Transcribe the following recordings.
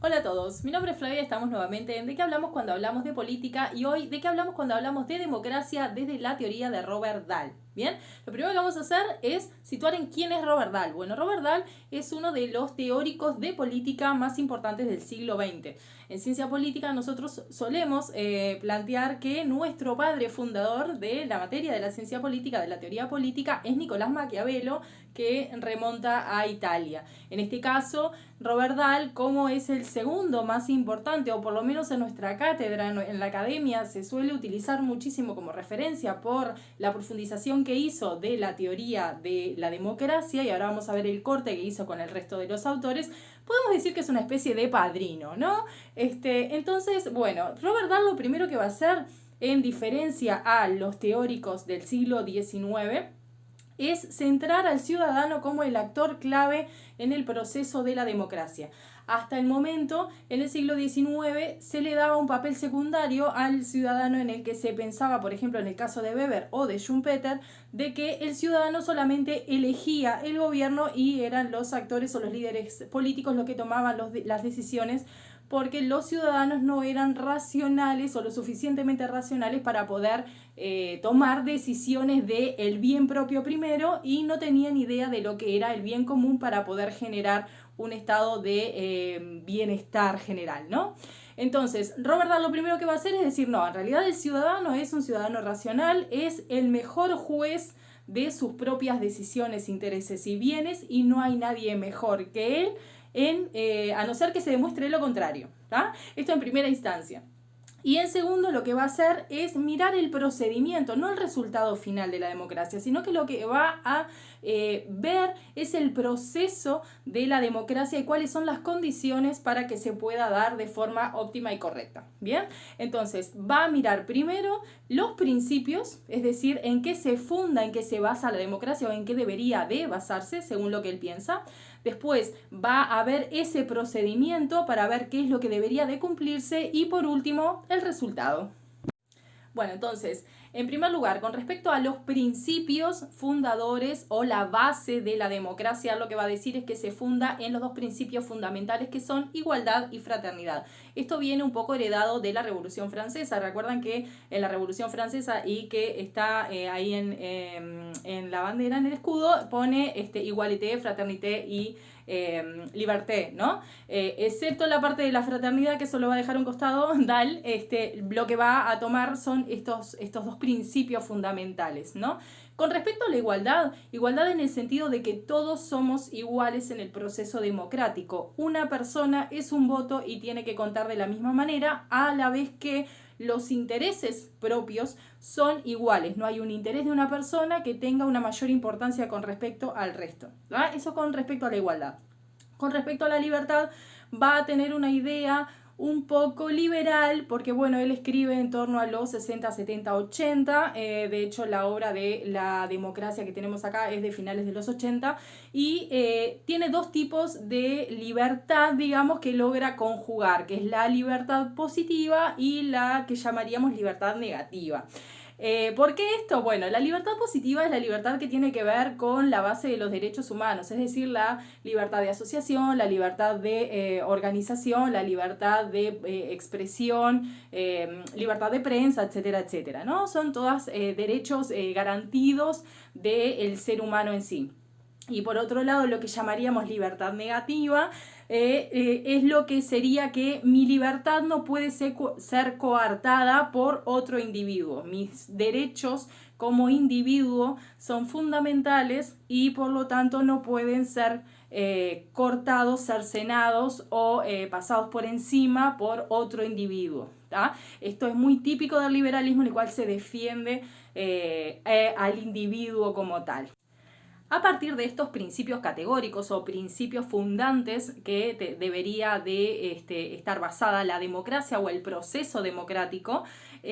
Hola a todos, mi nombre es Flavia y estamos nuevamente en ¿De qué hablamos cuando hablamos de política? Y hoy, ¿de qué hablamos cuando hablamos de democracia desde la teoría de Robert Dahl? Bien, lo primero que vamos a hacer es situar en quién es Robert Dahl. Bueno, Robert Dahl es uno de los teóricos de política más importantes del siglo XX. En ciencia política nosotros solemos plantear que nuestro padre fundador de la materia de la ciencia política, de la teoría política, es Nicolás Maquiavelo, que remonta a Italia. En este caso, Robert Dahl, como es el segundo más importante, o por lo menos en nuestra cátedra, en la academia, se suele utilizar muchísimo como referencia por la profundización que hizo de la teoría de la democracia, y ahora vamos a ver el corte que hizo con el resto de los autores, podemos decir que es una especie de padrino, ¿no? Entonces, bueno, Robert Dahl lo primero que va a hacer, en diferencia a los teóricos del siglo XIX, es centrar al ciudadano como el actor clave en el proceso de la democracia. Hasta el momento, en el siglo XIX, se le daba un papel secundario al ciudadano, en el que se pensaba, por ejemplo, en el caso de Weber o de Schumpeter, de que el ciudadano solamente elegía el gobierno y eran los actores o los líderes políticos los que tomaban las decisiones, porque los ciudadanos no eran racionales o lo suficientemente racionales para poder tomar decisiones de el bien propio primero, y no tenían idea de lo que era el bien común para poder generar un estado de bienestar general, ¿no? Entonces, Robert Dahl lo primero que va a hacer es decir, no, en realidad el ciudadano es un ciudadano racional, es el mejor juez de sus propias decisiones, intereses y bienes, y no hay nadie mejor que él, a no ser que se demuestre lo contrario, ¿tá? Esto en primera instancia. Y en segundo, lo que va a hacer es mirar el procedimiento, no el resultado final de la democracia, sino que lo que va a ver es el proceso de la democracia y cuáles son las condiciones para que se pueda dar de forma óptima y correcta. Bien, entonces va a mirar primero los principios, es decir, en qué se funda, en qué se basa la democracia o en qué debería de basarse, según lo que él piensa. Después va a ver ese procedimiento para ver qué es lo que debería de cumplirse, y por último, el resultado. Bueno, entonces, en primer lugar, con respecto a los principios fundadores o la base de la democracia, lo que va a decir es que se funda en los dos principios fundamentales, que son igualdad y fraternidad. Esto viene un poco heredado de la Revolución Francesa. Recuerdan que en la Revolución Francesa, y que está ahí en la bandera, en el escudo, pone igualité, fraternité y liberté, ¿no? Excepto la parte de la fraternidad, que eso lo va a dejar a un costado Dahl. Lo que va a tomar son estos dos principios fundamentales, ¿no? Con respecto a la igualdad, igualdad en el sentido de que todos somos iguales en el proceso democrático. Una persona es un voto y tiene que contar de la misma manera, a la vez que los intereses propios son iguales. No hay un interés de una persona que tenga una mayor importancia con respecto al resto, ¿verdad? Eso con respecto a la igualdad. Con respecto a la libertad, va a tener una idea un poco liberal, porque bueno, él escribe en torno a los 60, 70, 80, de hecho la obra de la democracia que tenemos acá es de finales de los 80, y tiene dos tipos de libertad, digamos, que logra conjugar, que es la libertad positiva y la que llamaríamos libertad negativa. ¿Por qué esto? Bueno, la libertad positiva es la libertad que tiene que ver con la base de los derechos humanos, es decir, la libertad de asociación, la libertad de organización, la libertad de expresión, libertad de prensa, etcétera, etcétera, ¿no? Son todas derechos garantidos del ser humano en sí. Y por otro lado, lo que llamaríamos libertad negativa es lo que sería que mi libertad no puede ser coartada por otro individuo. Mis derechos como individuo son fundamentales y por lo tanto no pueden ser cortados, cercenados o pasados por encima por otro individuo. ¿Tá? Esto es muy típico del liberalismo, en el cual se defiende al individuo como tal. A partir de estos principios categóricos o principios fundantes que debería de estar basada la democracia o el proceso democrático,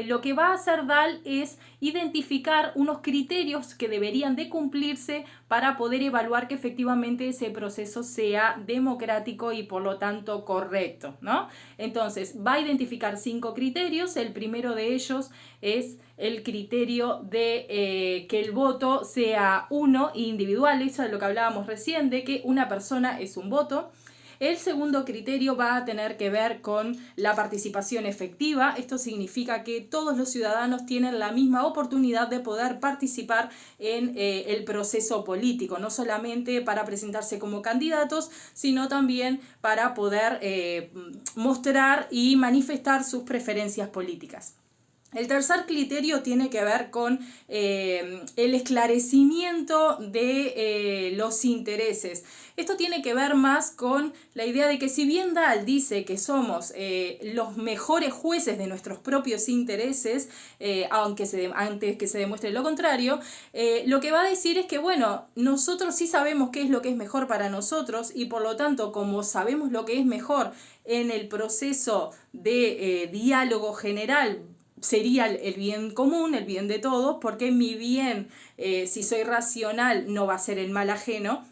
lo que va a hacer Dahl es identificar unos criterios que deberían de cumplirse para poder evaluar que efectivamente ese proceso sea democrático y por lo tanto correcto, ¿no? Entonces va a identificar 5 criterios. El primero de ellos es el criterio de que el voto sea uno e individual. Eso es lo que hablábamos recién, de que una persona es un voto. El segundo criterio va a tener que ver con la participación efectiva. Esto significa que todos los ciudadanos tienen la misma oportunidad de poder participar en el proceso político, no solamente para presentarse como candidatos, sino también para poder mostrar y manifestar sus preferencias políticas. El tercer criterio tiene que ver con el esclarecimiento de los intereses. Esto tiene que ver más con la idea de que si bien Dahl dice que somos los mejores jueces de nuestros propios intereses, antes que se demuestre lo contrario, lo que va a decir es que, bueno, nosotros sí sabemos qué es lo que es mejor para nosotros y por lo tanto, como sabemos lo que es mejor en el proceso de diálogo general, sería el bien común, el bien de todos, porque mi bien, si soy racional, no va a ser el mal ajeno,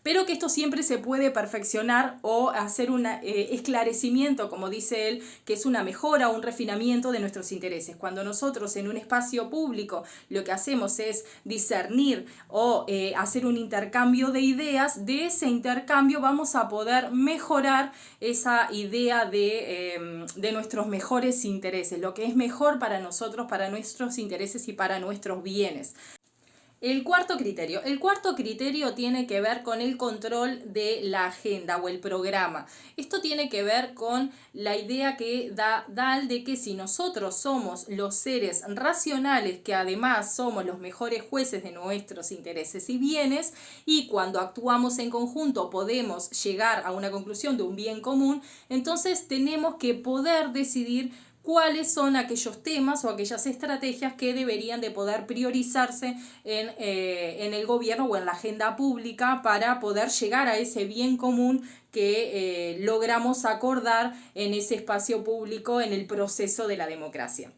pero que esto siempre se puede perfeccionar o hacer un esclarecimiento, como dice él, que es una mejora o un refinamiento de nuestros intereses. Cuando nosotros en un espacio público lo que hacemos es discernir o hacer un intercambio de ideas, de ese intercambio vamos a poder mejorar esa idea de nuestros mejores intereses, lo que es mejor para nosotros, para nuestros intereses y para nuestros bienes. El cuarto criterio tiene que ver con el control de la agenda o el programa. Esto tiene que ver con la idea que da Dahl de que si nosotros somos los seres racionales, que además somos los mejores jueces de nuestros intereses y bienes, y cuando actuamos en conjunto podemos llegar a una conclusión de un bien común, entonces tenemos que poder decidir cuáles son aquellos temas o aquellas estrategias que deberían de poder priorizarse en el gobierno o en la agenda pública para poder llegar a ese bien común que logramos acordar en ese espacio público en el proceso de la democracia.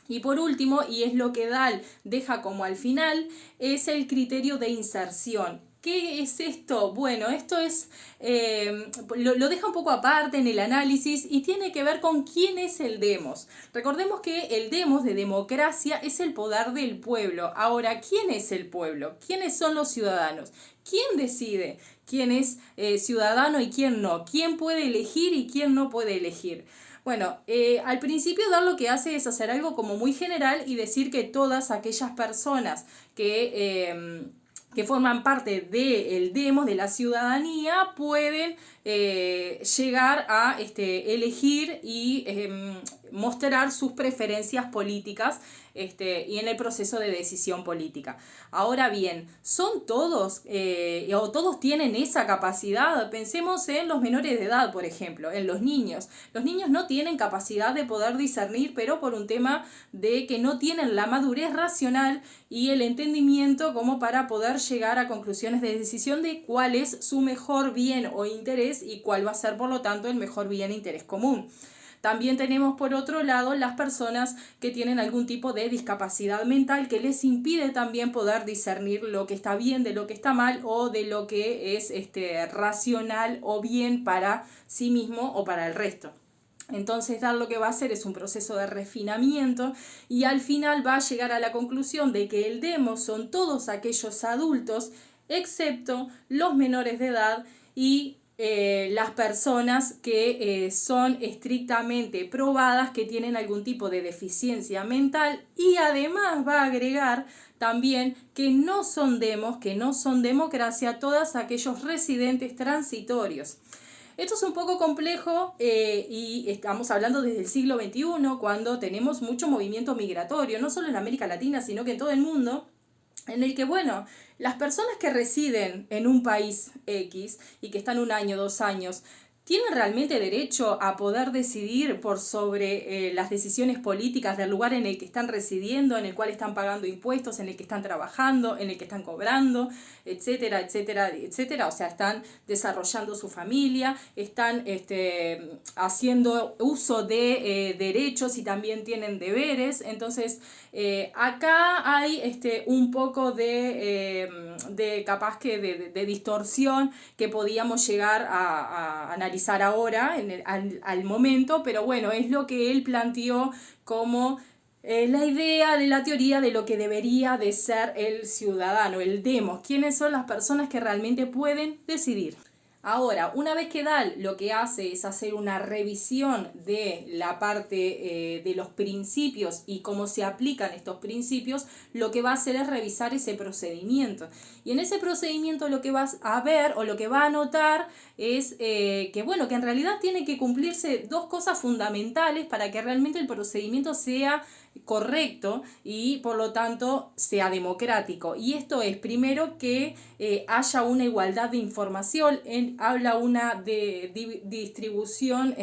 Y por último, y es lo que Dahl deja como al final, es el criterio de inserción. ¿Qué es esto? Bueno, esto es lo deja un poco aparte en el análisis y tiene que ver con quién es el demos. Recordemos que el demos de democracia es el poder del pueblo. Ahora, ¿quién es el pueblo? ¿Quiénes son los ciudadanos? ¿Quién decide quién es ciudadano y quién no? ¿Quién puede elegir y quién no puede elegir? Bueno, al principio Dahl lo que hace es hacer algo como muy general y decir que todas aquellas personas que forman parte del demos, de la ciudadanía, pueden llegar a elegir y mostrar sus preferencias políticas y en el proceso de decisión política. Ahora bien, ¿son todos o todos tienen esa capacidad? Pensemos en los menores de edad, por ejemplo, en los niños. Los niños no tienen capacidad de poder discernir, pero por un tema de que no tienen la madurez racional y el entendimiento como para poder llegar a conclusiones de decisión de cuál es su mejor bien o interés y cuál va a ser, por lo tanto, el mejor bien e interés común. También tenemos por otro lado las personas que tienen algún tipo de discapacidad mental que les impide también poder discernir lo que está bien de lo que está mal o de lo que es racional o bien para sí mismo o para el resto. Entonces Dahl lo que va a hacer es un proceso de refinamiento y al final va a llegar a la conclusión de que el demos son todos aquellos adultos excepto los menores de edad y las personas que son estrictamente probadas que tienen algún tipo de deficiencia mental y además va a agregar también que no son demos, que no son democracia, todos aquellos residentes transitorios. Esto es un poco complejo y estamos hablando desde el siglo XXI, cuando tenemos mucho movimiento migratorio, no solo en América Latina, sino que en todo el mundo, en el que, bueno, las personas que residen en un país X y que están 1 año, 2 años, ¿tienen realmente derecho a poder decidir por sobre las decisiones políticas del lugar en el que están residiendo, en el cual están pagando impuestos, en el que están trabajando, en el que están cobrando, etcétera, etcétera, etcétera? O sea, están desarrollando su familia, están haciendo uso de derechos y también tienen deberes. Entonces, acá hay un poco de capaz que de distorsión que podíamos llegar a analizar ahora al momento, pero bueno, es lo que él planteó como la idea de la teoría de lo que debería de ser el ciudadano, el demos, quiénes son las personas que realmente pueden decidir. Ahora, una vez que DAL lo que hace es hacer una revisión de la parte de los principios y cómo se aplican estos principios, lo que va a hacer es revisar ese procedimiento. Y en ese procedimiento lo que vas a ver o lo que va a notar es que, bueno, que en realidad tiene que cumplirse dos cosas fundamentales para que realmente el procedimiento sea correcto y por lo tanto sea democrático. Y esto es, primero, que haya una igualdad de información, habla una de distribución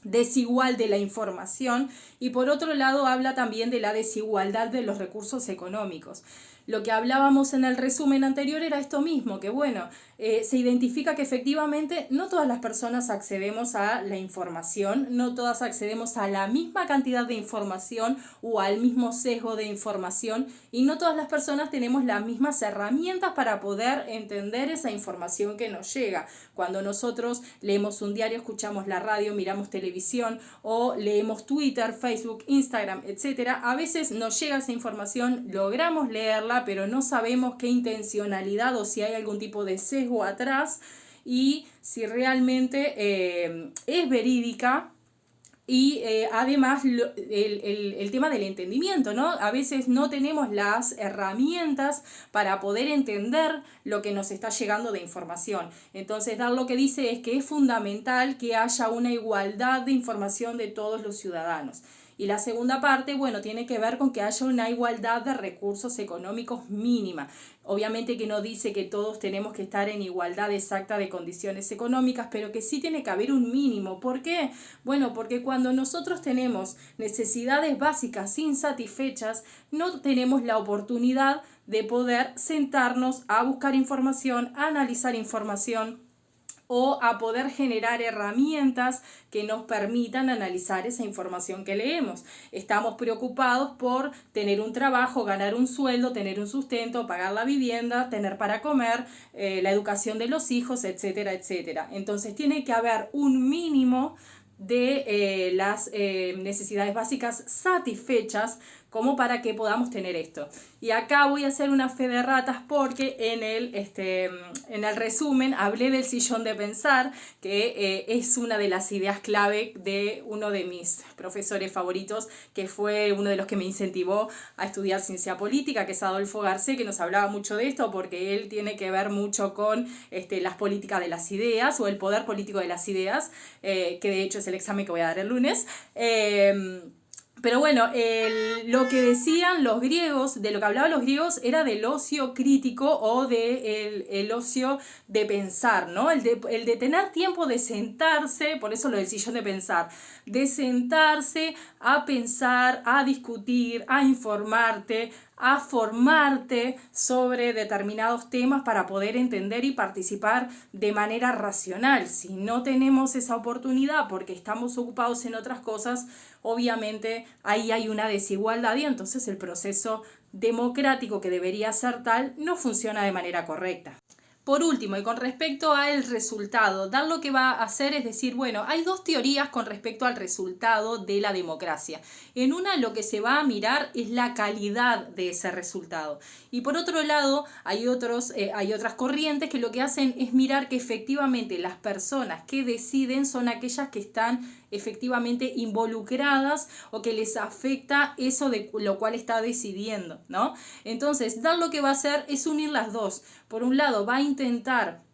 desigual de la información, y por otro lado habla también de la desigualdad de los recursos económicos. Lo que hablábamos en el resumen anterior era esto mismo, que bueno, se identifica que efectivamente no todas las personas accedemos a la información, no todas accedemos a la misma cantidad de información o al mismo sesgo de información, y no todas las personas tenemos las mismas herramientas para poder entender esa información que nos llega. Cuando nosotros leemos un diario, escuchamos la radio, miramos televisión o leemos Twitter, Facebook, Instagram, etc., a veces nos llega esa información, logramos leerla, pero no sabemos qué intencionalidad o si hay algún tipo de sesgo atrás y si realmente es verídica. Y además el tema del entendimiento, ¿no? A veces no tenemos las herramientas para poder entender lo que nos está llegando de información. Entonces, DAL lo que dice es que es fundamental que haya una igualdad de información de todos los ciudadanos. Y la segunda parte, bueno, tiene que ver con que haya una igualdad de recursos económicos mínima. Obviamente que no dice que todos tenemos que estar en igualdad exacta de condiciones económicas, pero que sí tiene que haber un mínimo. ¿Por qué? Bueno, porque cuando nosotros tenemos necesidades básicas insatisfechas, no tenemos la oportunidad de poder sentarnos a buscar información, a analizar información, o a poder generar herramientas que nos permitan analizar esa información que leemos. Estamos preocupados por tener un trabajo, ganar un sueldo, tener un sustento, pagar la vivienda, tener para comer, la educación de los hijos, etcétera, etcétera. Entonces tiene que haber un mínimo de las necesidades básicas satisfechas como para que podamos tener esto. Y acá voy a hacer una fe de ratas porque en el resumen hablé del sillón de pensar, que es una de las ideas clave de uno de mis profesores favoritos, que fue uno de los que me incentivó a estudiar ciencia política, que es Adolfo Garcés, que nos hablaba mucho de esto porque él tiene que ver mucho con las políticas de las ideas o el poder político de las ideas, que de hecho es el examen que voy a dar el lunes. Pero bueno, lo que decían los griegos, de lo que hablaban los griegos, era del ocio crítico o el ocio de pensar, ¿no? El de tener tiempo de sentarse, por eso lo del sillón de pensar, de sentarse a pensar, a discutir, a informarte, a formarte sobre determinados temas para poder entender y participar de manera racional. Si no tenemos esa oportunidad porque estamos ocupados en otras cosas, obviamente ahí hay una desigualdad y entonces el proceso democrático que debería ser tal no funciona de manera correcta. Por último, y con respecto al resultado, DAL lo que va a hacer es decir, bueno, hay dos teorías con respecto al resultado de la democracia. En una lo que se va a mirar es la calidad de ese resultado. Y por otro lado, hay otras corrientes que lo que hacen es mirar que efectivamente las personas que deciden son aquellas que están efectivamente involucradas o que les afecta eso de lo cual está decidiendo, ¿no? Entonces, DAL lo que va a hacer es unir las dos. Por un lado, va a intentar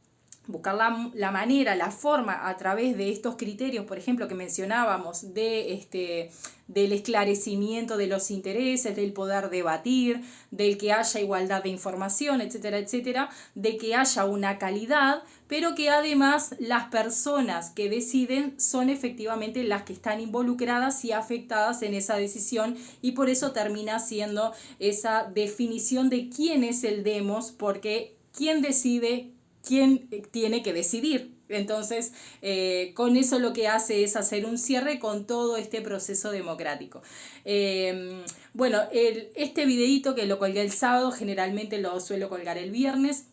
buscar la manera, la forma a través de estos criterios, por ejemplo, que mencionábamos, del esclarecimiento de los intereses, del poder debatir, del que haya igualdad de información, etcétera, etcétera, de que haya una calidad, pero que además las personas que deciden son efectivamente las que están involucradas y afectadas en esa decisión, y por eso termina siendo esa definición de quién es el demos, porque quién decide, quién tiene que decidir. Entonces, con eso lo que hace es hacer un cierre con todo este proceso democrático. Bueno, este videito que lo colgué el sábado, generalmente lo suelo colgar el viernes.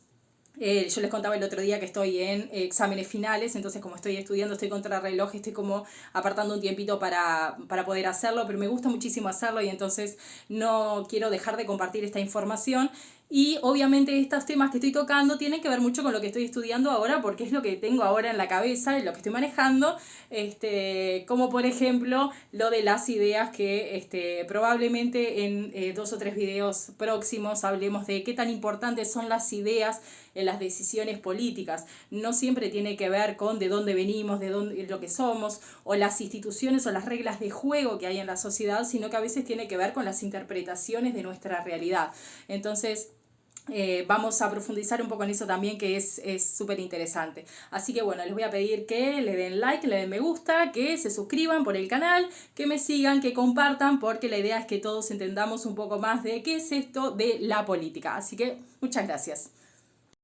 Yo les contaba el otro día que estoy en exámenes finales, entonces como estoy estudiando, estoy contra reloj, estoy como apartando un tiempito para poder hacerlo, pero me gusta muchísimo hacerlo y entonces no quiero dejar de compartir esta información. Y obviamente estos temas que estoy tocando tienen que ver mucho con lo que estoy estudiando ahora, porque es lo que tengo ahora en la cabeza, y lo que estoy manejando, como por ejemplo lo de las ideas que probablemente en 2 o 3 videos próximos hablemos de qué tan importantes son las ideas en las decisiones políticas. No siempre tiene que ver con de dónde venimos, de dónde, lo que somos, o las instituciones o las reglas de juego que hay en la sociedad, sino que a veces tiene que ver con las interpretaciones de nuestra realidad. Entonces, vamos a profundizar un poco en eso también, que es súper interesante. Así que bueno, les voy a pedir que le den like, le den me gusta, que se suscriban por el canal, que me sigan, que compartan, porque la idea es que todos entendamos un poco más de qué es esto de la política. Así que muchas gracias.